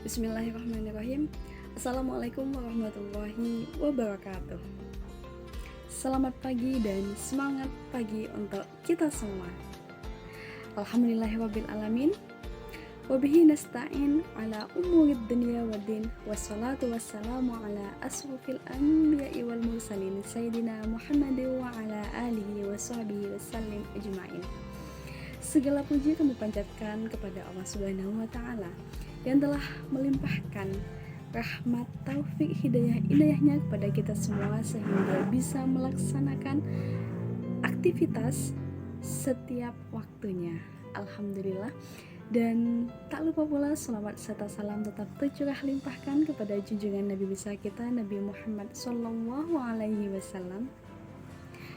Bismillahirrahmanirrahim. Assalamualaikum warahmatullahi wabarakatuh. Selamat pagi dan semangat pagi untuk kita semua. Alhamdulillahirabbil alamin. Wabihi nasta'in ala umurid dunya waddin. Wassalatu wassalamu ala asrofil anbiya'i wal mursalin Sayyidina Muhammad wa ala alihi wa sahbihi wasallim ajma'in. Segala puji kami panjatkan kepada Allah Subhanahu wa Ta'ala yang telah melimpahkan rahmat, taufik, hidayahnya kepada kita semua sehingga bisa melaksanakan aktivitas setiap waktunya. Alhamdulillah. Dan tak lupa pula selawat serta salam tetap tercurah limpahkan kepada junjungan Nabi besar kita Nabi Muhammad Sallallahu Alaihi Wasallam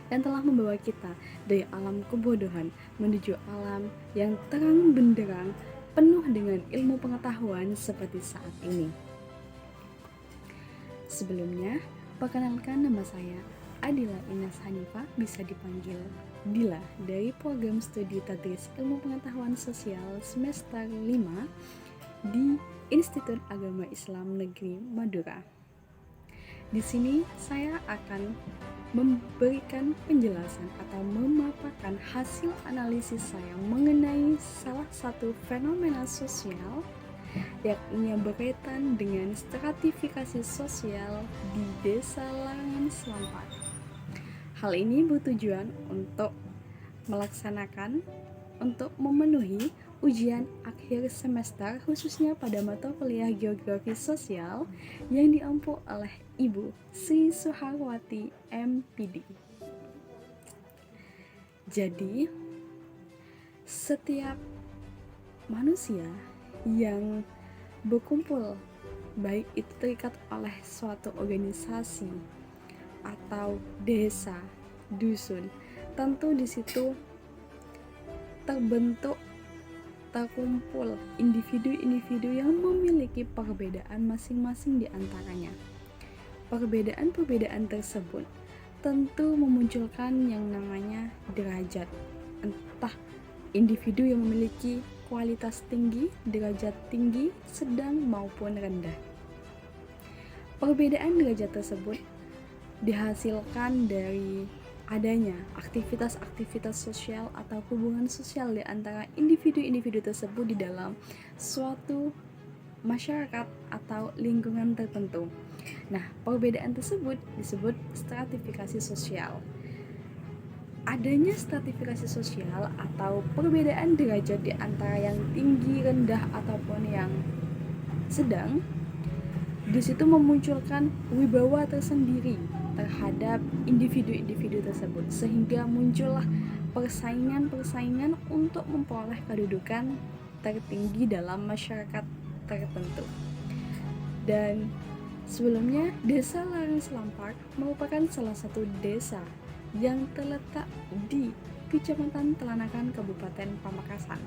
yang telah membawa kita dari alam kebodohan menuju alam yang terang benderang penuh dengan ilmu pengetahuan seperti saat ini. Sebelumnya, perkenalkan nama saya Adila Inas Hanifah, bisa dipanggil Dila, dari program studi Tadris Ilmu Pengetahuan Sosial semester 5 di Institut Agama Islam Negeri Madura. Di sini saya akan memberikan penjelasan atau memaparkan hasil analisis saya mengenai salah satu fenomena sosial yakni berkaitan dengan stratifikasi sosial di Desa Larangan Selampar. Hal ini bertujuan untuk memenuhi ujian akhir semester khususnya pada mata kuliah Geografi Sosial yang diampu oleh Ibu Sri Suharwati MPD. Jadi, setiap manusia yang berkumpul, baik itu terikat oleh suatu organisasi atau desa, dusun, tentu di situ terkumpul individu-individu yang memiliki perbedaan masing-masing di antaranya. Perbedaan-perbedaan tersebut tentu memunculkan yang namanya derajat, entah individu yang memiliki kualitas tinggi, derajat tinggi, sedang maupun rendah. Perbedaan derajat tersebut dihasilkan dari adanya aktivitas-aktivitas sosial atau hubungan sosial di antara individu-individu tersebut di dalam suatu masyarakat atau lingkungan tertentu. Nah, perbedaan tersebut disebut stratifikasi sosial. Adanya stratifikasi sosial atau perbedaan derajat di antara yang tinggi, rendah, ataupun yang sedang, di situ memunculkan wibawa tersendiri terhadap individu-individu tersebut, sehingga muncullah persaingan-persaingan untuk memperoleh kedudukan tertinggi dalam masyarakat tertentu. Dan sebelumnya, Desa Larangan Selampar merupakan salah satu desa yang terletak di Kecamatan Telanakan, Kabupaten Pamekasan.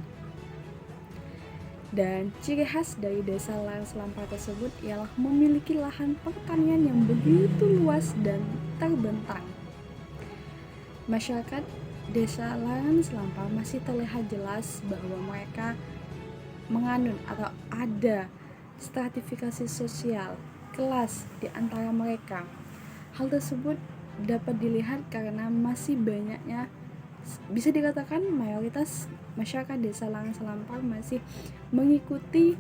Dan ciri khas dari Desa Larangan Selampar tersebut ialah memiliki lahan pertanian yang begitu luas dan terbentang. Masyarakat Desa Larangan Selampar masih terlihat jelas bahwa mereka menganut atau ada stratifikasi sosial kelas di antara mereka. Hal tersebut dapat dilihat karena masih banyaknya, bisa dikatakan mayoritas masyarakat Desa Larangan Selampar masih mengikuti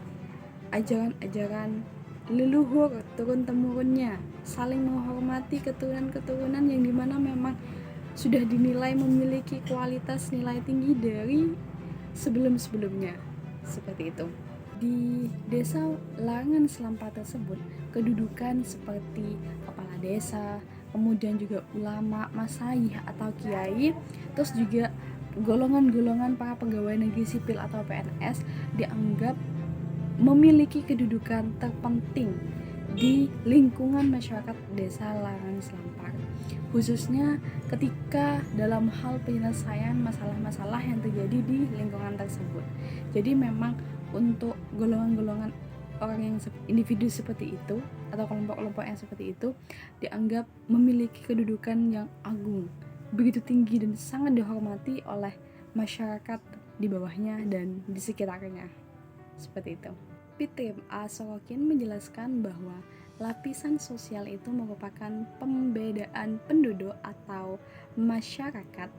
ajaran-ajaran leluhur turun-temurunnya, saling menghormati keturunan-keturunan yang dimana memang sudah dinilai memiliki kualitas nilai tinggi dari sebelum-sebelumnya, seperti itu. Di Desa Larangan Selampar tersebut, kedudukan seperti kepala desa, kemudian juga ulama, masyayikh atau kiai, terus juga golongan-golongan para pegawai negeri sipil atau PNS dianggap memiliki kedudukan terpenting di lingkungan masyarakat Desa Larangan Selampar, khususnya ketika dalam hal penyelesaian masalah-masalah yang terjadi di lingkungan tersebut. Jadi memang untuk golongan-golongan orang yang individu seperti itu atau kelompok-kelompok yang seperti itu dianggap memiliki kedudukan yang agung, begitu tinggi dan sangat dihormati oleh masyarakat di bawahnya dan di sekitarnya, seperti itu. Fitri Sorokin menjelaskan bahwa lapisan sosial itu merupakan pembedaan penduduk atau masyarakat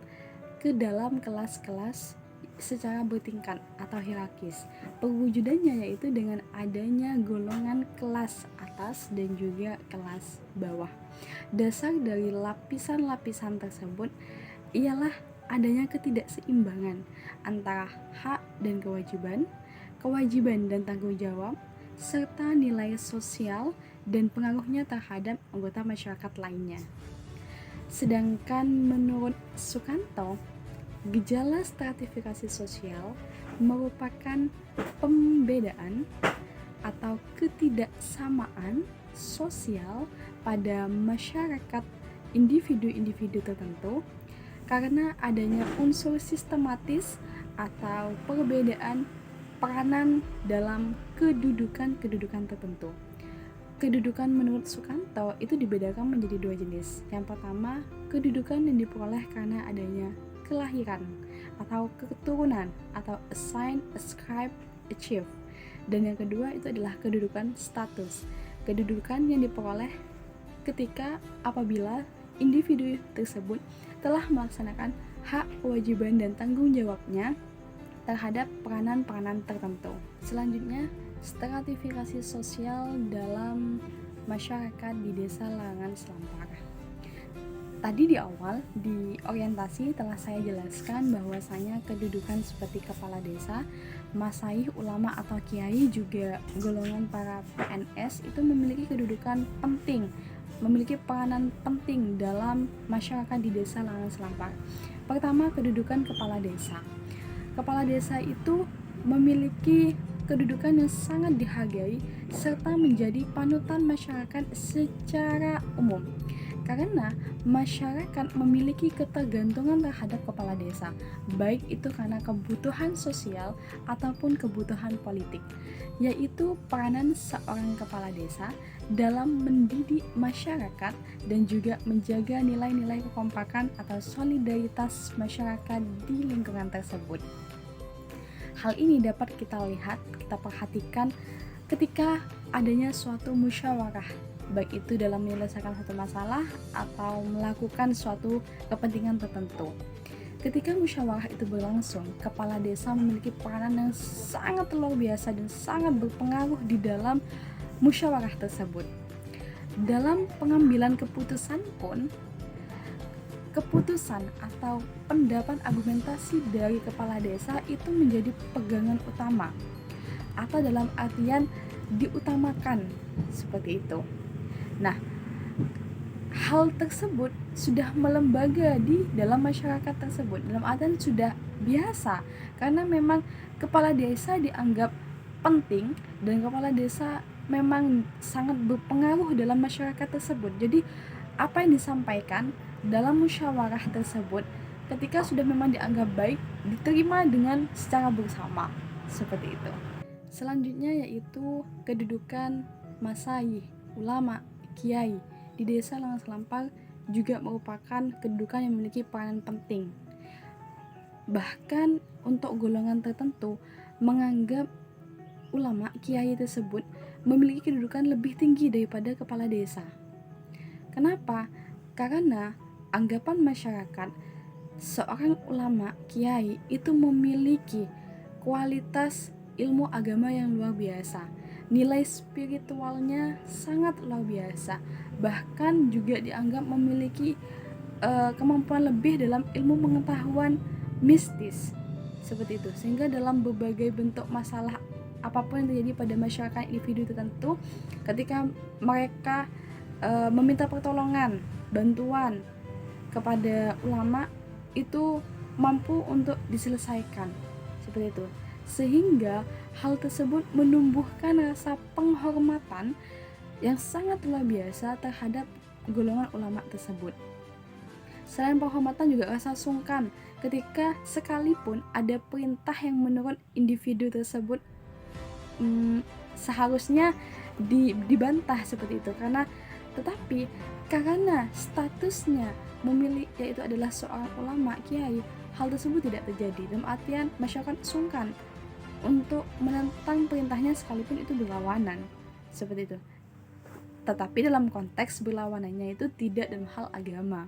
ke dalam kelas-kelas secara bertingkat atau hierarkis. Perwujudannya yaitu dengan adanya golongan kelas atas dan juga kelas bawah. Dasar dari lapisan-lapisan tersebut ialah adanya ketidakseimbangan antara hak dan kewajiban, kewajiban dan tanggung jawab, serta nilai sosial dan pengaruhnya terhadap anggota masyarakat lainnya. Sedangkan menurut Sukanto, gejala stratifikasi sosial merupakan pembedaan atau ketidaksamaan sosial pada masyarakat individu-individu tertentu karena adanya unsur sistematis atau perbedaan peranan dalam kedudukan-kedudukan tertentu. Kedudukan menurut Sukanto itu dibedakan menjadi dua jenis. Yang pertama, kedudukan yang diperoleh karena adanya kelahiran atau keturunan atau assign, ascribe, achieve. Dan yang kedua itu adalah kedudukan status. Kedudukan yang diperoleh ketika apabila individu tersebut telah melaksanakan hak, kewajiban, dan tanggung jawabnya terhadap peranan-peranan tertentu. Selanjutnya, stratifikasi sosial dalam masyarakat di Desa Larangan Selampar. Tadi di awal, di orientasi telah saya jelaskan bahwasanya kedudukan seperti kepala desa, masaih, ulama atau kiai, juga golongan para PNS itu memiliki kedudukan penting, memiliki peranan penting dalam masyarakat di Desa Larangan Selampar. Pertama, kedudukan kepala desa. Kepala desa itu memiliki kedudukan yang sangat dihargai serta menjadi panutan masyarakat secara umum. Karena masyarakat memiliki ketergantungan terhadap kepala desa, baik itu karena kebutuhan sosial ataupun kebutuhan politik, yaitu peranan seorang kepala desa dalam mendidik masyarakat dan juga menjaga nilai-nilai kekompakan atau solidaritas masyarakat di lingkungan tersebut. Hal ini dapat kita lihat, kita perhatikan ketika adanya suatu musyawarah, baik itu dalam menyelesaikan satu masalah atau melakukan suatu kepentingan tertentu. Ketika musyawarah itu berlangsung, kepala desa memiliki peranan yang sangat luar biasa dan sangat berpengaruh di dalam musyawarah tersebut. Dalam pengambilan keputusan pun, keputusan atau pendapat argumentasi dari kepala desa itu menjadi pegangan utama, atau dalam artian diutamakan seperti itu. Nah, hal tersebut sudah melembaga di dalam masyarakat tersebut, dalam artian sudah biasa, karena memang kepala desa dianggap penting dan kepala desa memang sangat berpengaruh dalam masyarakat tersebut. Jadi apa yang disampaikan dalam musyawarah tersebut ketika sudah memang dianggap baik, diterima dengan secara bersama, seperti itu. Selanjutnya yaitu kedudukan masaih, ulama, kiai di Desa Larangan Selampar juga merupakan kedudukan yang memiliki peranan penting. Bahkan untuk golongan tertentu menganggap ulama, kiai tersebut memiliki kedudukan lebih tinggi daripada kepala desa. Kenapa? Karena anggapan masyarakat seorang ulama, kiai itu memiliki kualitas ilmu agama yang luar biasa, nilai spiritualnya sangat luar biasa, bahkan juga dianggap memiliki kemampuan lebih dalam ilmu pengetahuan mistis, seperti itu. Sehingga dalam berbagai bentuk masalah apapun yang terjadi pada masyarakat individu tertentu, ketika mereka meminta pertolongan, bantuan kepada ulama, itu mampu untuk diselesaikan, seperti itu. Sehingga hal tersebut menumbuhkan rasa penghormatan yang sangat luar biasa terhadap golongan ulama tersebut. Selain penghormatan juga rasa sungkan ketika sekalipun ada perintah yang menurut individu tersebut seharusnya dibantah seperti itu, tetapi karena statusnya memilih, yaitu adalah seorang ulama, kiai, hal tersebut tidak terjadi. Dalam artian masyarakat sungkan untuk menentang perintahnya sekalipun itu berlawanan, seperti itu. Tetapi dalam konteks berlawanannya itu tidak dalam hal agama.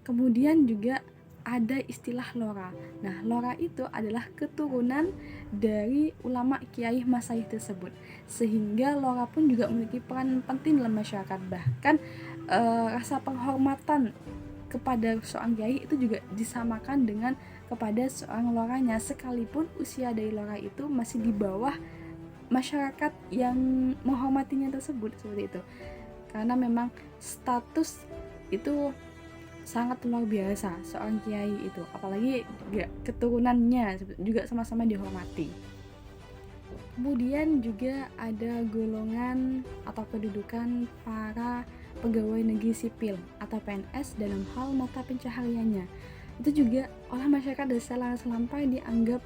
Kemudian juga ada istilah lora. Nah, lora itu adalah keturunan dari ulama kiai masaih tersebut, sehingga lora pun juga memiliki peran penting dalam masyarakat. Bahkan rasa penghormatan kepada seorang kiai itu juga disamakan dengan kepada seorang loranya, sekalipun usia dari lora itu masih di bawah masyarakat yang menghormatinya tersebut, seperti itu. Karena memang status itu sangat luar biasa seorang kiai itu, apalagi juga keturunannya juga sama-sama dihormati. Kemudian juga ada golongan atau kedudukan para pegawai negeri sipil atau PNS dalam hal mata pencahariannya. Itu juga oleh masyarakat desa Laras Lampay dianggap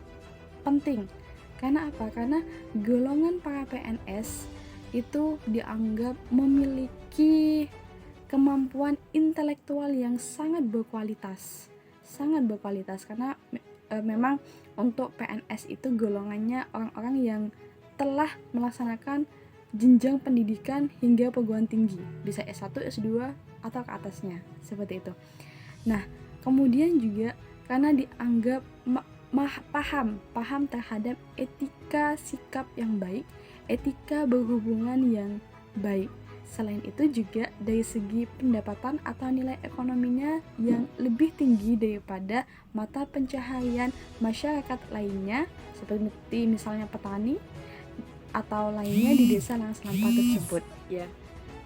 penting. Karena apa? Karena golongan para PNS itu dianggap memiliki kemampuan intelektual yang sangat berkualitas karena memang untuk PNS itu golongannya orang-orang yang telah melaksanakan jenjang pendidikan hingga perguruan tinggi, bisa S1, S2 atau ke atasnya, seperti itu. Nah, kemudian juga karena dianggap paham terhadap etika sikap yang baik, etika berhubungan yang baik. Selain itu juga dari segi pendapatan atau nilai ekonominya yang lebih tinggi daripada mata pencaharian masyarakat lainnya, seperti misalnya petani atau lainnya di desa Laras Lampay tersebut. Ya,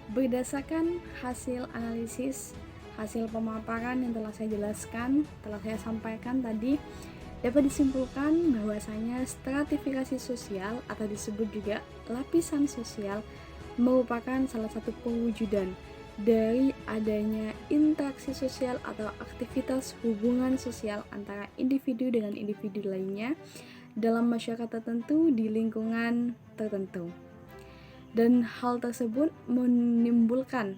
berdasarkan hasil analisis, hasil pemaparan yang telah saya jelaskan, telah saya sampaikan tadi, dapat disimpulkan bahwasanya stratifikasi sosial atau disebut juga lapisan sosial merupakan salah satu pewujudan dari adanya interaksi sosial atau aktivitas hubungan sosial antara individu dengan individu lainnya dalam masyarakat tertentu di lingkungan tertentu. Dan hal tersebut memunculkan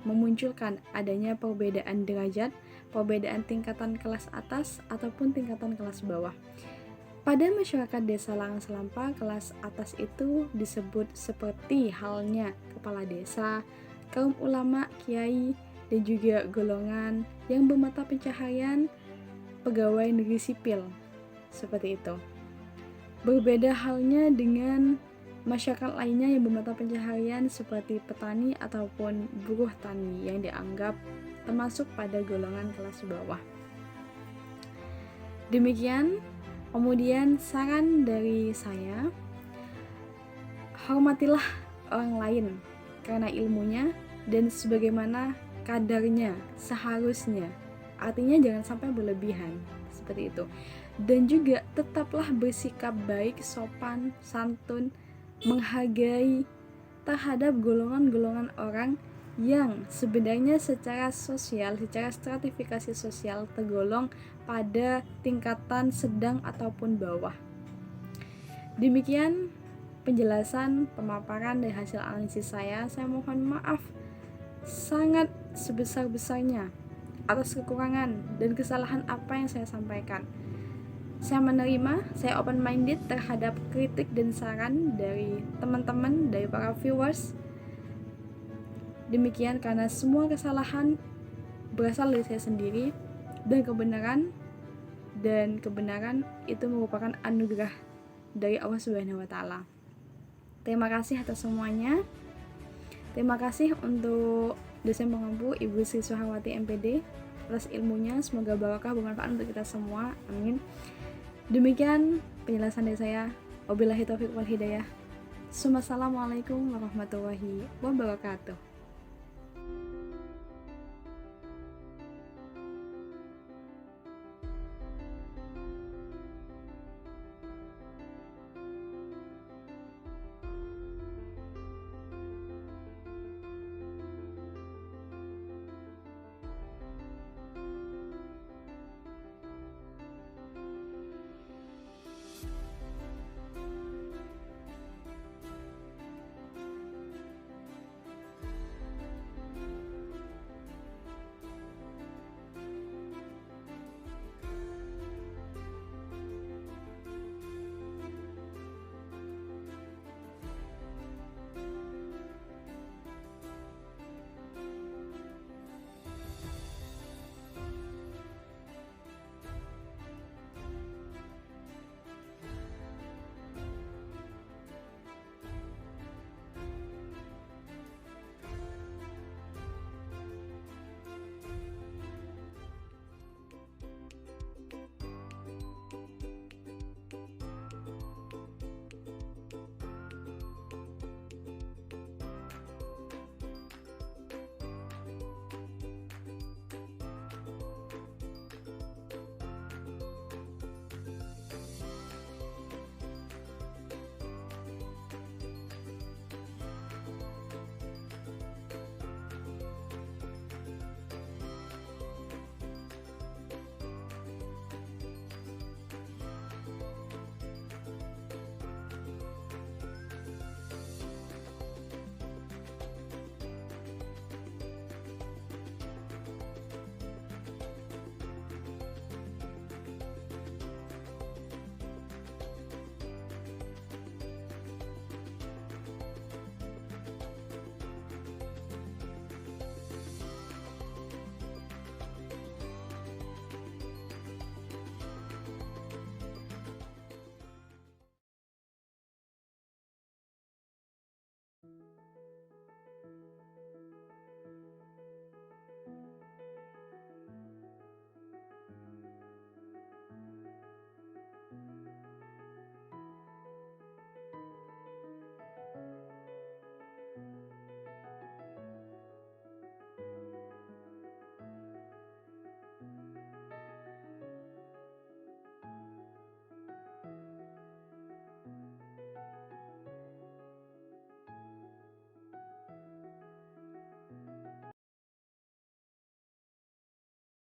adanya perbedaan derajat, perbedaan tingkatan kelas atas ataupun tingkatan kelas bawah. Pada masyarakat desa Laras Lampay, kelas atas itu disebut seperti halnya kepala desa, kaum ulama, kiai, dan juga golongan yang bermata pencaharian pegawai negeri sipil, seperti itu. Berbeda halnya dengan masyarakat lainnya yang bermata pencaharian seperti petani ataupun buruh tani yang dianggap termasuk pada golongan kelas bawah. Demikian. Kemudian saran dari saya, hormatilah orang lain karena ilmunya dan sebagaimana kadarnya, seharusnya. Artinya jangan sampai berlebihan, seperti itu. Dan juga tetaplah bersikap baik, sopan, santun, menghargai terhadap golongan-golongan orang yang sebenarnya secara sosial, secara stratifikasi sosial tergolong pada tingkatan sedang ataupun bawah. Demikian penjelasan pemaparan dari hasil analisis saya. Saya mohon maaf sangat sebesar-besarnya atas kekurangan dan kesalahan apa yang saya sampaikan. Saya menerima, saya open minded terhadap kritik dan saran dari teman-teman, dari para viewers. Demikian, karena semua kesalahan berasal dari saya sendiri dan kebenaran itu merupakan anugerah dari Allah Subhanahu wa taala. Terima kasih atas semuanya. Terima kasih untuk dosen pengampu Ibu Sri Suharwati MPD atas ilmunya, semoga barokah bermanfaat untuk kita semua. Amin. Demikian penjelasan dari saya. Wabillahi taufiq wal hidayah. Assalamualaikum warahmatullahi wabarakatuh.